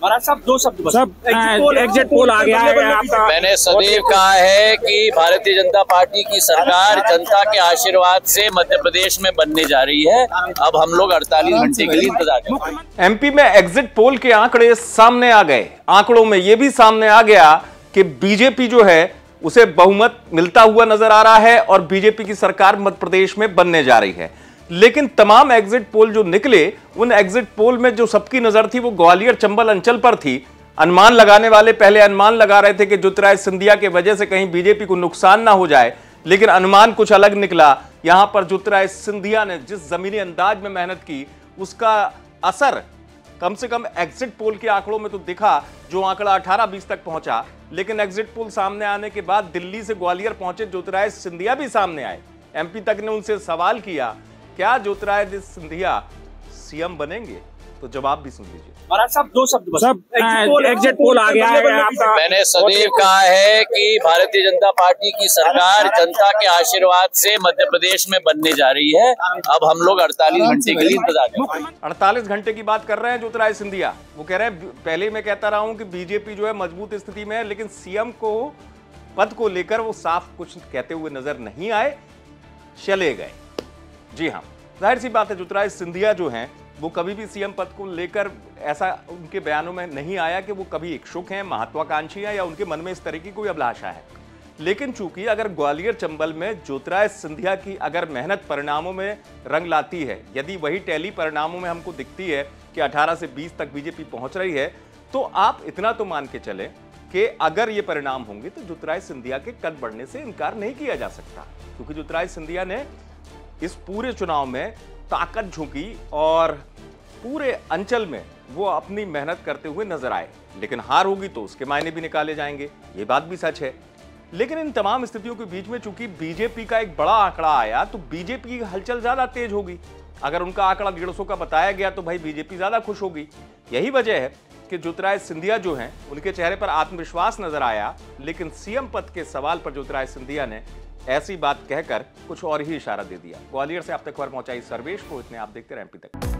महाराज साहब दो शब्द बस। एग्जिट पोल आ गया है आपका। मैंने सदैव कहा है कि भारतीय जनता पार्टी की सरकार जनता के आशीर्वाद से मध्य प्रदेश में बनने जा रही है। अब हम लोग 48 घंटे के लिए इंतजार करें। एमपी में एग्जिट पोल के आंकड़े सामने आ गए। आंकड़ों में यह भी सामने आ गया कि बीजेपी जो है उसे बहुमत मिलता हुआ नजर आ रहा है और बीजेपी की सरकार मध्य प्रदेश में बनने जा रही है। लेकिन तमाम एग्जिट पोल जो निकले, उन एग्जिट पोल में जो सबकी नजर थी वो ग्वालियर चंबल अंचल पर थी। अनुमान लगाने वाले पहले अनुमान लगा रहे थे कि ज्योतिरादित्य सिंधिया की वजह से कहीं बीजेपी को नुकसान ना हो जाए, लेकिन अनुमान कुछ अलग निकला। यहां पर ज्योतिरादित्य सिंधिया ने जिस जमीनी अंदाज में मेहनत की उसका असर कम से कम एग्जिट पोल के आंकड़ों में तो दिखा, जो आंकड़ा 18-20 तक पहुंचा। लेकिन एग्जिट पोल सामने आने के बाद दिल्ली से ग्वालियर पहुंचे ज्योतिरादित्य सिंधिया भी सामने आए। एमपी तक ने उनसे सवाल किया, क्या ज्योतिरादित्य सिंधिया सीएम बनेंगे? तो जवाब भी सुन लीजिए। महाराज साहब दो शब्द बस। एग्जिट पोल आ गया है आपका। मैंने सदैव कहा है कि भारतीय जनता पार्टी की सरकार जनता के आशीर्वाद से मध्य प्रदेश में बनने जा रही है। अब हम लोग 48 घंटे के लिए इंतजार करें। 48 घंटे की बात कर रहे हैं ज्योतिरादित्य सिंधिया। वो कह रहे हैं, पहले मैं कहता रहा हूं कि बीजेपी जो है मजबूत स्थिति में है, लेकिन सीएम को पद को लेकर वो साफ कुछ कहते हुए नजर नहीं आए, चले गए। जी हां, जाहिर सी बात है ज्योतिरादित्य सिंधिया जो हैं वो कभी भी सीएम पद को लेकर ऐसा उनके बयानों में नहीं आया कि वो कभी इच्छुक हैं, महत्वाकांक्षी हैं या उनके मन में इस तरह की कोई अभिलाषा है। लेकिन चूंकि अगर ग्वालियर चंबल में ज्योतिरादित्य सिंधिया की अगर मेहनत परिणामों में रंग लाती है, यदि वही टैली परिणामों में हमको दिखती है कि 18 से 20 तक बीजेपी पहुंच रही है, तो आप इतना तो मान के चले कि अगर ये परिणाम होंगे तो ज्योतिरादित्य सिंधिया के कद बढ़ने से इनकार नहीं किया जा सकता। क्योंकि ज्योतिरादित्य सिंधिया ने इस पूरे चुनाव में ताकत झोंकी और पूरे अंचल में वो अपनी मेहनत करते हुए नजर आए। लेकिन हार होगी तो उसके मायने भी निकाले जाएंगे, ये बात भी सच है। लेकिन इन तमाम स्थितियों के बीच में चूंकि बीजेपी का एक बड़ा आंकड़ा आया तो बीजेपी की हलचल ज्यादा तेज होगी। अगर उनका आंकड़ा 150 का बताया गया तो भाई बीजेपी ज्यादा खुश होगी। यही वजह है कि ज्योतिरादित्य सिंधिया जो हैं उनके चेहरे पर आत्मविश्वास नजर आया। लेकिन सीएम पद के सवाल पर ज्योतिरादित्य सिंधिया ने ऐसी बात कहकर कुछ और ही इशारा दे दिया। ग्वालियर से आप तक खबर पहुंचाई सर्वेश को। इतने आप देखते रहे एमपी तक।